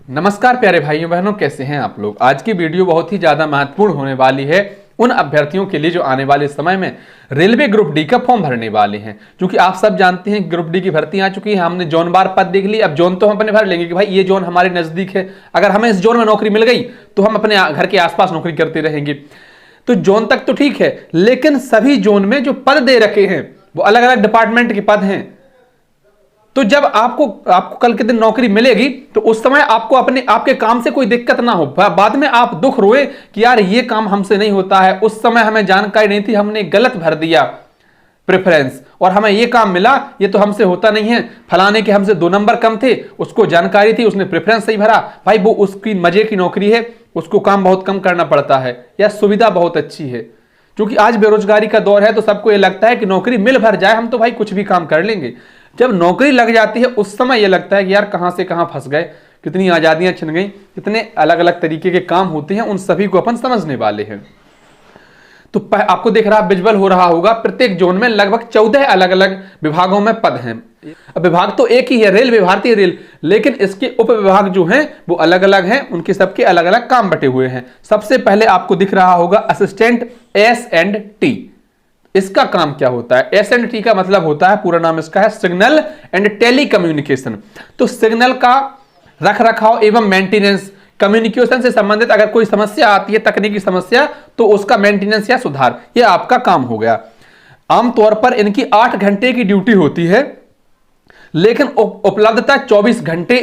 नमस्कार प्यारे भाइयों बहनों, कैसे हैं आप लोग। आज की वीडियो बहुत ही ज़्यादा महत्वपूर्ण होने वाली है उन अभ्यर्थियों के लिए जो आने वाले समय में रेलवे ग्रुप डी का फॉर्म भरने वाले हैं। क्योंकि आप सब जानते हैं ग्रुप डी की भर्ती आ चुकी है, हमने जोन वार पद देख ली। अब जोन तो हम अपने भर लेंगे कि भाई ये जोन हमारे नज़दीक है, अगर हमें इस जोन में नौकरी मिल गई तो हम अपने घर के आसपास नौकरी करते रहेंगे। तो जोन तक तो ठीक है, लेकिन सभी जोन में जो पद दे रखे हैं वो अलग अलग डिपार्टमेंट के पद हैं। तो जब आपको कल के दिन नौकरी मिलेगी तो उस समय आपको आपके काम से कोई दिक्कत ना हो, बाद में आप दुख रोए कि यार ये काम हमसे नहीं होता है, उस समय हमें जानकारी नहीं थी, हमने गलत भर दिया प्रेफरेंस और हमें ये काम मिला, ये तो हमसे होता नहीं है। फलाने के हमसे 2 नंबर कम थे, उसको जानकारी थी, उसने प्रेफरेंस सही भरा। भाई वो उसकी मजे की नौकरी है, उसको काम बहुत कम करना पड़ता है या सुविधा बहुत अच्छी है। क्योंकि आज बेरोजगारी का दौर है तो सबको ये लगता है कि नौकरी मिल भर जाए, हम तो भाई कुछ भी काम कर लेंगे। जब नौकरी लग जाती है उस समय ये लगता है कि यार कहां से कहां फंस गए, कितनी आजादियां छिन गई, कितने अलग अलग तरीके के काम होते हैं, उन सभी को अपन समझने वाले हैं। तो आपको दिख रहा विजुअल हो रहा होगा, प्रत्येक जोन में लगभग 14 अलग अलग विभागों में पद हैं। अब विभाग तो एक ही है, रेलवे, भारतीय रेल, लेकिन इसके उप विभाग जो हैं वो अलग अलग हैं, उनके सबके अलग अलग काम बटे हुए हैं। सबसे पहले आपको दिख रहा होगा असिस्टेंट S&T। इसका काम क्या होता है? S&T का मतलब होता है, पूरा नाम इसका है सिग्नल एंड टेलीकम्युनिकेशन। तो सिग्नल का रख रखाव एवं मेंटेनेंस, कम्युनिकेशन से संबंधित अगर कोई समस्या आती है, तकनीकी समस्या, तो उसका मेंटेनेंस या सुधार, यह आपका काम हो गया। आमतौर पर इनकी 8 घंटे की ड्यूटी होती है, लेकिन उपलब्धता 24 घंटे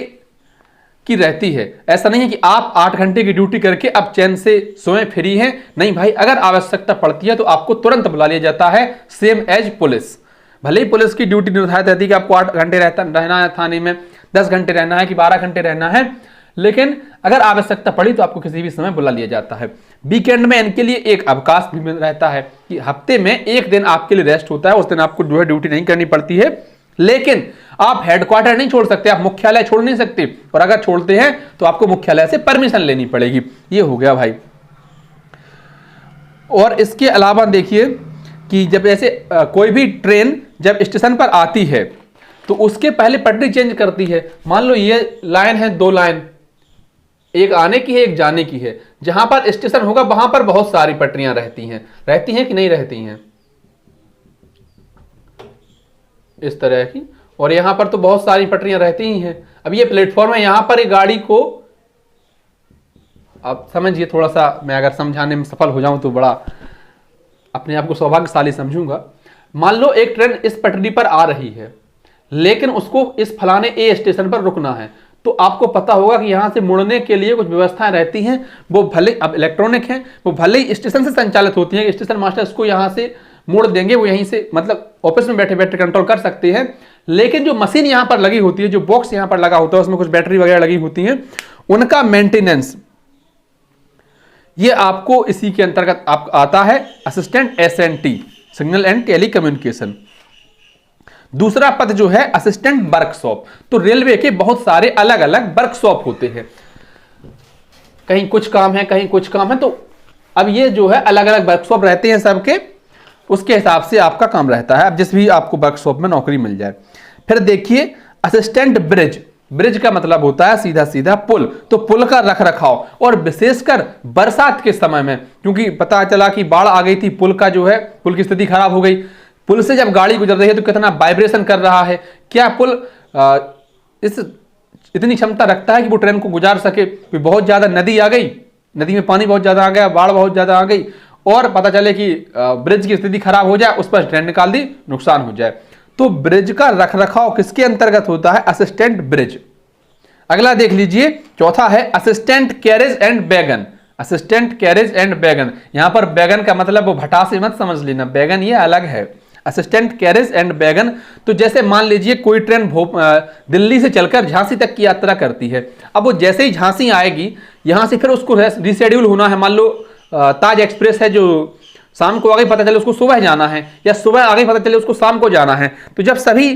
की रहती है। ऐसा नहीं है कि आप 8 घंटे की ड्यूटी करके अब चैन से सोए फ्री हैं, नहीं भाई, अगर आवश्यकता पड़ती है तो आपको तुरंत बुला लिया जाता है, सेम एज पुलिस। भले ही पुलिस की ड्यूटी निर्धारित रहती है कि आपको 8 घंटे रहना है थाने में, 10 घंटे रहना है कि 12 घंटे रहना है, लेकिन अगर आवश्यकता पड़ी तो आपको किसी भी समय बुला लिया जाता है। वीकेंड में इनके लिए एक अवकाश भी रहता है कि हफ्ते में एक दिन आपके लिए रेस्ट होता है, उस दिन आपको जो है ड्यूटी नहीं करनी पड़ती है। लेकिन आप हेडक्वार्टर नहीं छोड़ सकते, आप मुख्यालय छोड़ नहीं सकते, और अगर छोड़ते हैं तो आपको मुख्यालय से परमिशन लेनी पड़ेगी। ये हो गया भाई। और इसके अलावा देखिए कि जब ऐसे कोई भी ट्रेन जब स्टेशन पर आती है तो उसके पहले पटरी चेंज करती है। मान लो ये लाइन है, 2 लाइन, एक आने की है, एक जाने की है। जहां पर स्टेशन होगा वहां पर बहुत सारी पटरियां रहती हैं कि नहीं रहती हैं, इस तरह की, और यहां पर तो बहुत सारी पटरियां रहती ही हैं। अब ये प्लेटफॉर्म है, यहां पर एक गाड़ी को, आप समझिए थोड़ा सा, मैं अगर समझाने में सफल हो जाऊं तो बड़ा अपने आप को सौभाग्यशाली समझूंगा। मान लो एक ट्रेन इस पटरी पर आ रही है, लेकिन उसको इस फलाने ए स्टेशन पर रुकना है, तो आपको पता होगा कि यहां से मुड़ने के लिए कुछ व्यवस्थाएं रहती हैं। वो भले अब इलेक्ट्रॉनिक हैं, वो भले ही स्टेशन से संचालित होती हैं कि स्टेशन मास्टर इसको यहां से मोड़ देंगे, वो यहीं से मतलब ऑफिस में बैठे बैठे कंट्रोल कर सकते हैं। लेकिन जो मशीन यहां पर लगी होती है, जो बॉक्स यहां पर लगा होता है, उसमें कुछ बैटरी वगैरह लगी होती हैं, उनका मेंटेनेंस ये आपको इसी के अंतर्गत आता है, assistant S&T, signal and telecommunication. दूसरा पद जो है असिस्टेंट वर्कशॉप। तो रेलवे के बहुत सारे अलग अलग वर्कशॉप होते हैं, कहीं कुछ काम है, कहीं कुछ काम है। तो अब ये जो है अलग अलग वर्कशॉप रहते हैं सबके, उसके हिसाब से आपका काम रहता है। अब जिस भी आपको वर्कशॉप में नौकरी मिल जाए। फिर देखिए असिस्टेंट ब्रिज। ब्रिज का मतलब होता है सीधा सीधा पुल। तो पुल का रख रखाव, और विशेषकर बरसात के समय में, क्योंकि पता चला कि बाढ़ आ गई थी, पुल का जो है, पुल की स्थिति खराब हो गई। पुल से जब गाड़ी गुजर रही है तो कितना वाइब्रेशन कर रहा है, क्या पुल इतनी क्षमता रखता है कि वो ट्रेन को गुजार सके। बहुत ज्यादा नदी आ गई, नदी में पानी बहुत ज्यादा आ गया, बाढ़ बहुत ज्यादा आ गई, और पता चले कि ब्रिज की स्थिति खराब हो जाए, उस पर ट्रेन निकाल दी, नुकसान हो जाए। तो ब्रिज का रखरखाव किसके अंतर्गत होता है? Assistant bridge. अगला देख लीजिए, चौथा है assistant carriage and wagon. Assistant carriage and wagon, यहां पर वैगन का मतलब वो भटा से मत समझ लेना, वैगन ये अलग है। असिस्टेंट कैरेज एंड वैगन, तो जैसे मान लीजिए कोई ट्रेन दिल्ली से चलकर झांसी तक की यात्रा करती है। अब वो जैसे ही झांसी आएगी, यहां से फिर उसको रिशेड्यूल होना है। मान लो ताज एक्सप्रेस है जो शाम को आ गई, पता चले उसको सुबह जाना है, या सुबह आ गई पता चले उसको शाम को जाना है। तो जब सभी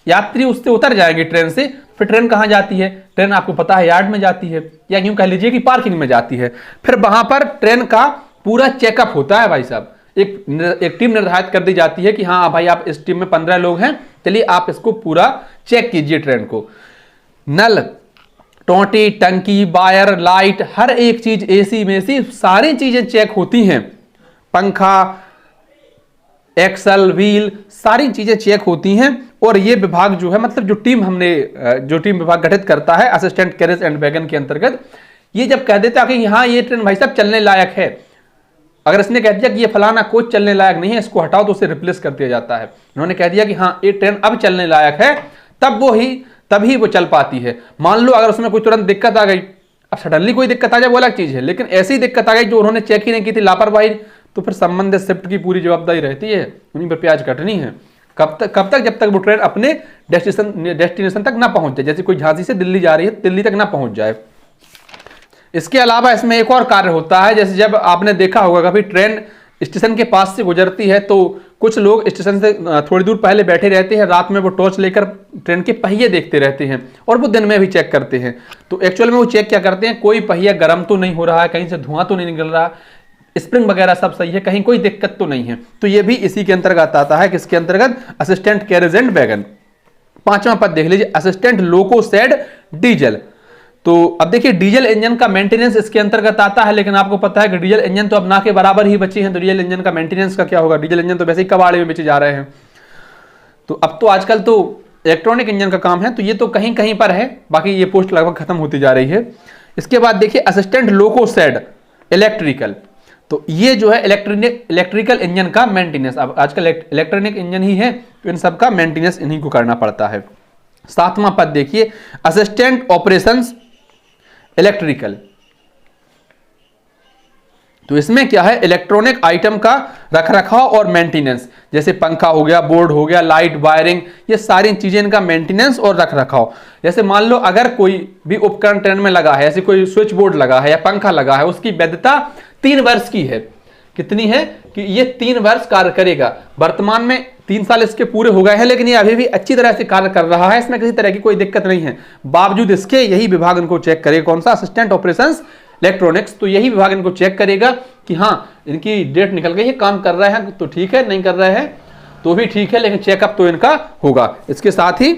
यात्री उससे उतर जाएंगे ट्रेन से, फिर ट्रेन कहां जाती है? ट्रेन आपको पता है यार्ड में जाती है, या यूं कह लीजिए कि पार्किंग में जाती है। फिर वहां पर ट्रेन का पूरा चेकअप होता है भाई साहब। एक टीम निर्धारित कर दी जाती है कि हाँ भाई आप इस टीम में 15 लोग हैं, चलिए आप इसको पूरा चेक कीजिए ट्रेन को। नल टोटी, टंकी, वायर, लाइट, हर एक चीज, एसी में सी सारी चीजें चेक होती हैं। पंखा, एक्सल, व्हील, सारी चीजें चेक होती हैं। और ये विभाग जो है, मतलब जो टीम विभाग गठित करता है असिस्टेंट कैरेज एंड वैगन के अंतर्गत, ये जब कह देता है कि यहाँ ये ट्रेन भाई साहब चलने लायक है, अगर इसने कह दिया कि ये फलाना कोच चलने लायक नहीं है, इसको हटाओ, तो उसे रिप्लेस कर दिया जाता है। उन्होंने कह दिया कि हाँ ये ट्रेन अब चलने लायक है, तभी वो चल पाती है। मान लो अगर उसमें कोई तुरंत दिक्कत आ गई, अब सडनली कोई दिक्कत आ जाए वो अलग चीज है, लेकिन ऐसी दिक्कत आ गई जो उन्होंने चेक ही नहीं की थी, लापरवाही, तो फिर संबंधित शिफ्ट की पूरी जवाबदारी रहती है, उन्हीं पर प्याज कटनी है। कब तक? जब तक वो ट्रेन अपने डेस्टिनेशन तक ना पहुंच जाए। जैसे कोई झांसी से दिल्ली जा रही है, दिल्ली तक ना पहुंच जाए। इसके अलावा इसमें एक और कार्य होता है, जैसे जब आपने देखा होगा कभी ट्रेन स्टेशन के पास से गुजरती है तो कुछ लोग स्टेशन से थोड़ी दूर पहले बैठे रहते हैं, रात में वो टॉर्च लेकर ट्रेन के पहिए देखते रहते हैं, और वो दिन में भी चेक करते हैं। तो एक्चुअल में वो चेक क्या करते हैं, कोई पहिया गर्म तो नहीं हो रहा है, कहीं से धुआं तो नहीं निकल रहा, स्प्रिंग वगैरह सब सही है, कहीं कोई दिक्कत तो नहीं है। तो ये भी इसी के अंतर्गत आता है, किसके अंतर्गत? Assistant carriage and wagon. 5वां पद देख लीजिए, असिस्टेंट लोको शेड डीजल। तो अब देखिए डीजल इंजन का मेंटेनेंस इसके अंतर्गत आता है, लेकिन आपको पता है कि डीजल इंजन तो अब ना के बराबर ही बचे हैं, तो डीजल इंजन का मेंटेनेंस का क्या होगा? डीजल इंजन तो वैसे ही कबाड़े में बेचे जा रहे हैं। तो अब तो आजकल तो इलेक्ट्रॉनिक इंजन का काम है, तो ये तो कहीं कहीं पर है, बाकी ये पोस्ट लगभग खत्म होती जा रही है। इसके बाद देखिए असिस्टेंट लोको शेड इलेक्ट्रिकल, तो ये जो है इलेक्ट्रिकल इंजन का मेंटेनेंस। अब आजकल इलेक्ट्रॉनिक इंजन ही है, तो इन सब का मेंटेनेंस इन्हीं को करना पड़ता है। 7वां पद देखिए, असिस्टेंट ऑपरेशंस इलेक्ट्रिकल। तो इसमें क्या है? इलेक्ट्रॉनिक आइटम का रखरखाव और मेंटेनेंस, जैसे पंखा हो गया, बोर्ड हो गया, लाइट, वायरिंग, ये सारी चीजें इनका मेंटेनेंस और रखरखाव। जैसे मान लो अगर कोई भी उपकरण ट्रेन में लगा है, ऐसे कोई स्विच बोर्ड लगा है या पंखा लगा है, उसकी वैधता 3 वर्ष की है। कितनी है? कि ये 3 वर्ष कार्य करेगा। वर्तमान में 3 साल इसके पूरे हो गए हैं, लेकिन ये अभी भी अच्छी तरह से कार्य कर रहा है, इसमें किसी तरह की कोई दिक्कत नहीं है। बावजूद इसके यही विभाग इनको चेक करेगा। कौन सा? Assistant operations electronics. तो यही विभाग इनको चेक करेगा कि हाँ इनकी डेट निकल गई है, काम कर रहे हैं तो ठीक है, नहीं कर रहे हैं तो भी ठीक है, लेकिन चेकअप तो इनका होगा। इसके साथ ही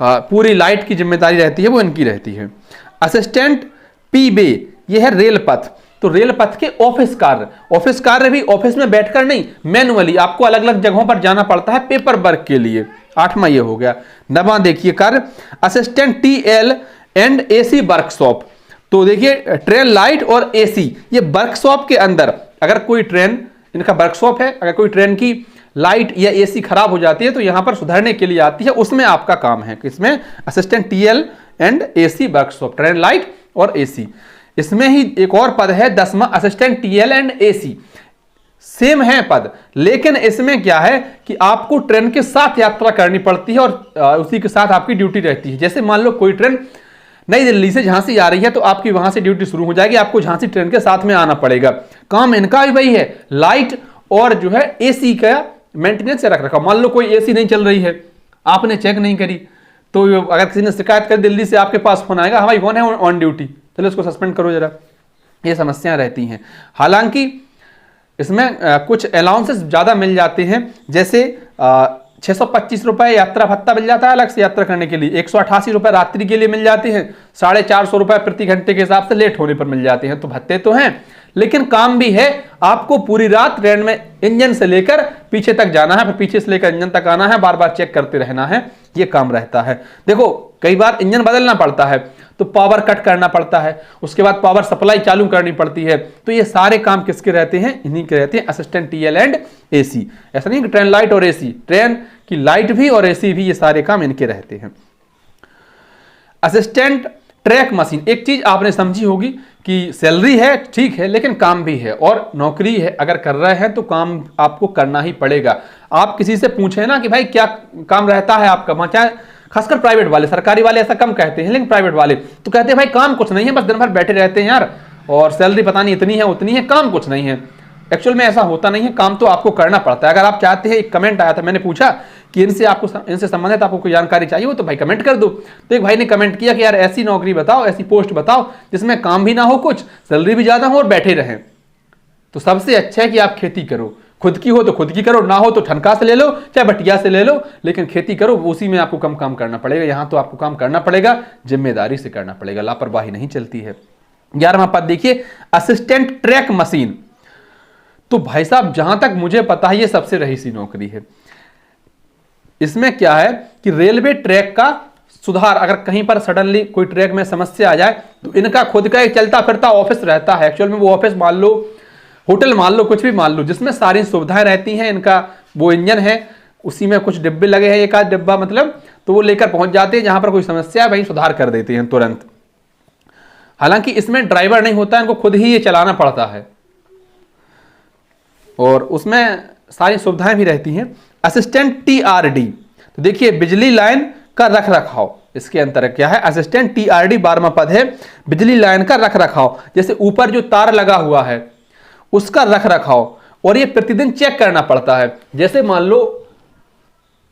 पूरी लाइट की जिम्मेदारी रहती है, वो इनकी रहती है। असिस्टेंट पी बे, ये है रेल पथ। तो रेल पथ के ऑफिस कार्य भी ऑफिस में बैठकर नहीं, मैनुअली आपको अलग अलग जगहों पर जाना पड़ता है पेपर वर्क के लिए। 8वां ये हो गया। 9वां देखिए कार्य, assistant TL and AC workshop. तो देखिए ट्रेन लाइट और एसी, ये वर्कशॉप के अंदर अगर कोई ट्रेन, इनका वर्कशॉप है, अगर कोई ट्रेन की लाइट या एसी खराब हो जाती है तो यहां पर सुधारने के लिए आती है, उसमें आपका काम है। इसमें assistant TL and AC workshop, train light और एसी। इसमें ही एक और पद है 10वां, assistant TL and AC. Same है पद, लेकिन इसमें क्या है कि आपको ट्रेन के साथ यात्रा करनी पड़ती है और उसी के साथ आपकी ड्यूटी रहती है। जैसे मान लो कोई ट्रेन नई दिल्ली से झांसी आ रही है, तो आपकी वहां से ड्यूटी शुरू हो जाएगी, आपको झांसी ट्रेन के साथ में आना पड़ेगा। काम इनका भी वही है, लाइट और जो है एसी का मेंटेनेंस से रख रखा। मान लो कोई एसी नहीं चल रही है, आपने चेक नहीं करी, तो अगर किसी ने शिकायत कर दिल्ली से आपके पास फोन आएगा, हमारी कौन है ऑन ड्यूटी, चलो इसको सस्पेंड करो जरा। ये समस्याएं रहती हैं। हालांकि इसमें कुछ अलाउंसेस ज्यादा मिल जाते हैं, जैसे 625 रुपए यात्रा भत्ता मिल जाता है अलग से यात्रा करने के लिए, 188 रुपए रात्रि के लिए मिल जाते हैं, 450 रुपए प्रति घंटे के हिसाब से लेट होने पर मिल जाते हैं। तो भत्ते तो हैं, लेकिन काम भी है। आपको पूरी रात ट्रेन में इंजन से लेकर पीछे तक जाना है, फिर पीछे से लेकर इंजन तक आना है, बार बार चेक करते रहना है, ये काम रहता है। देखो कई बार इंजन बदलना पड़ता है तो पावर कट करना पड़ता है, उसके बाद पावर सप्लाई चालू करनी पड़ती है। तो ये सारे काम किसके रहते हैं? इन्हीं के रहते हैं, असिस्टेंट टीएल एंड एसी। ऐसा नहीं कि ट्रेन लाइट और एसी, ट्रेन की लाइट भी और एसी भी, ये सारे काम इनके रहते हैं। असिस्टेंट ट्रैक मशीन, एक चीज आपने समझी होगी कि सैलरी है ठीक है, लेकिन काम भी है और नौकरी है, अगर कर रहे हैं तो काम आपको करना ही पड़ेगा। आप किसी से पूछे ना कि भाई क्या काम रहता है आपका, वहां क्या, खासकर प्राइवेट वाले, सरकारी वाले ऐसा कम कहते हैं, लेकिन प्राइवेट वाले तो कहते हैं भाई काम कुछ नहीं है, बस दिन भर बैठे रहते हैं यार, और सैलरी पता नहीं इतनी है उतनी है, काम कुछ नहीं है। एक्चुअल में ऐसा होता नहीं है, काम तो आपको करना पड़ता है। अगर आप चाहते हैं, एक कमेंट आया था, मैंने पूछा कि इनसे संबंधित आपको कोई जानकारी चाहिए हो तो भाई कमेंट कर दो। तो एक भाई ने कमेंट किया कि यार ऐसी नौकरी बताओ, ऐसी पोस्ट बताओ जिसमें काम भी ना हो कुछ, सैलरी भी ज्यादा हो और बैठे रहें। तो सबसे अच्छा है कि आप खेती करो, खुद की हो तो खुद की करो, ना हो तो ठनका से ले लो, चाहे बटिया से ले लो, लेकिन खेती करो, उसी में आपको कम काम करना पड़ेगा। यहां तो आपको काम करना पड़ेगा, जिम्मेदारी से करना पड़ेगा, लापरवाही नहीं चलती है। 11वां पद देखिए, असिस्टेंट ट्रैक मशीन। तो भाई साहब जहां तक मुझे पता है ये सबसे रईसी नौकरी है। इसमें क्या है कि रेलवे ट्रैक का सुधार, अगर कहीं पर सडनली कोई ट्रैक में समस्या आ जाए तो इनका खुद का एक चलता फिरता ऑफिस रहता है। एक्चुअल में वो ऑफिस मान लो, होटल मान लो, कुछ भी मान लो, जिसमें सारी सुविधाएं रहती हैं। इनका वो इंजन है, उसी में कुछ डिब्बे लगे हैं, एक आध डिब्बा मतलब, तो वो लेकर पहुंच जाते हैं जहां पर कोई समस्या है, वहीं सुधार कर देते हैं तुरंत। हालांकि इसमें ड्राइवर नहीं होता, इनको खुद ही ये चलाना पड़ता है और उसमें सारी सुविधाएं भी रहती हैं। असिस्टेंट टीआरडी, तो देखिए बिजली लाइन का रख रखाव, इसके अंतर क्या है, असिस्टेंट टीआरडी 12वां पद है, बिजली लाइन का रख रखाव। जैसे ऊपर जो तार लगा हुआ है उसका रख रखाव, और ये प्रतिदिन चेक करना पड़ता है। जैसे मान लो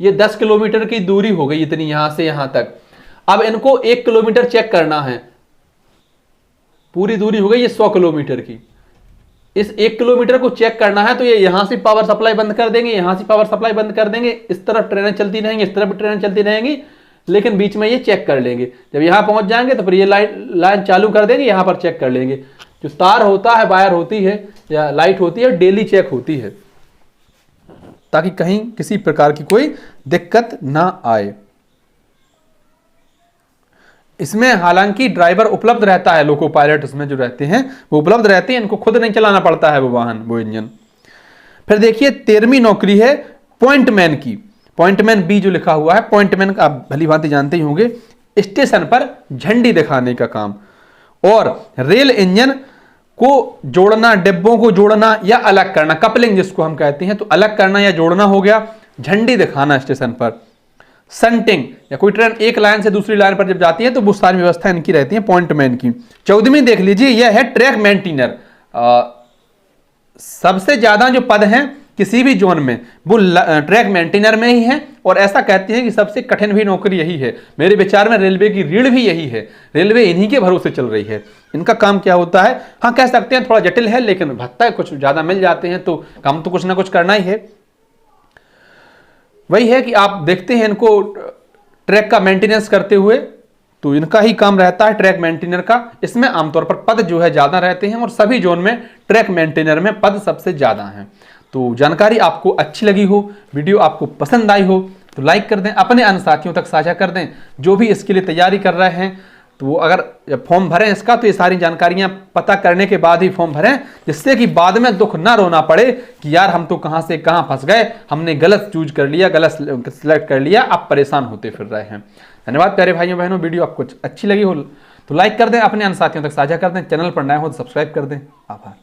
ये 10 किलोमीटर की दूरी हो गई इतनी, यहां से यहां तक, अब इनको 1 किलोमीटर चेक करना है, पूरी दूरी हो गई ये 100 किलोमीटर की, इस 1 किलोमीटर को चेक करना है तो ये यहां से पावर सप्लाई बंद कर देंगे, यहां से पावर सप्लाई बंद कर देंगे, इस तरफ ट्रेनें चलती रहेंगी, इस तरफ ट्रेनें चलती रहेंगी, लेकिन बीच में ये चेक कर लेंगे। जब यहां पहुंच जाएंगे तो फिर ये लाइन चालू कर देंगे, यहां पर चेक कर लेंगे। जो तार होता है, वायर होती है या लाइट होती है, डेली चेक होती है ताकि कहीं किसी प्रकार की कोई दिक्कत ना आए। इसमें हालांकि ड्राइवर उपलब्ध रहता है, लोको पायलट इसमें जो रहते हैं वो उपलब्ध रहते हैं, इनको खुद नहीं चलाना पड़ता है वो वाहन, वो इंजन। फिर देखिए 13वीं नौकरी है पॉइंटमैन की। पॉइंटमैन बी जो लिखा हुआ है, पॉइंटमैन का आप भली भांति जानते ही होंगे, स्टेशन पर झंडी दिखाने का काम, और रेल इंजन को जोड़ना, डिब्बों को जोड़ना या अलग करना, कपलिंग जिसको हम कहते हैं, तो अलग करना या जोड़ना हो गया, झंडी दिखाना स्टेशन पर। संटिंग, या कोई ट्रेन एक लाइन से दूसरी लाइन पर जब जाती है तो वो सारी व्यवस्था इनकी रहती है पॉइंटमैन की। 14वीं देख लीजिए, यह है ट्रैक मेंटेनर। सबसे ज्यादा जो पद हैं किसी भी जोन में वो ट्रैक मेंटेनर में ही है, और ऐसा कहते हैं कि सबसे कठिन भी नौकरी यही है। मेरे विचार में रेलवे की रीढ़ भी यही है, रेलवे इन्हीं के भरोसे चल रही है। इनका काम क्या होता है, हाँ कह सकते हैं थोड़ा जटिल है, लेकिन भत्ता कुछ ज्यादा मिल जाते हैं, तो काम तो कुछ ना कुछ करना ही है। वही है कि आप देखते हैं इनको ट्रैक का मेंटेनेंस करते हुए, तो इनका ही काम रहता है ट्रैक मेंटेनर का। इसमें आमतौर पर पद जो है ज्यादा रहते हैं, और सभी जोन में ट्रैक मेंटेनर में पद सबसे ज्यादा हैं। तो जानकारी आपको अच्छी लगी हो, वीडियो आपको पसंद आई हो तो लाइक कर दें, अपने अन्य साथियों तक साझा कर दें जो भी इसके लिए तैयारी कर रहे हैं। तो वो अगर फॉर्म भरें इसका, तो ये सारी जानकारियां पता करने के बाद ही फॉर्म भरें, जिससे कि बाद में दुख ना रोना पड़े कि यार हम तो कहां से कहां फंस गए, हमने गलत चूज कर लिया, गलत सिलेक्ट कर लिया, अब परेशान होते फिर रहे हैं। धन्यवाद प्यारे भाइयों बहनों, वीडियो आपको अच्छी लगी हो तो लाइक कर दें, अपने अन्य साथियों तक साझा कर दें, चैनल पर नए हो तो सब्सक्राइब कर दें। आभार।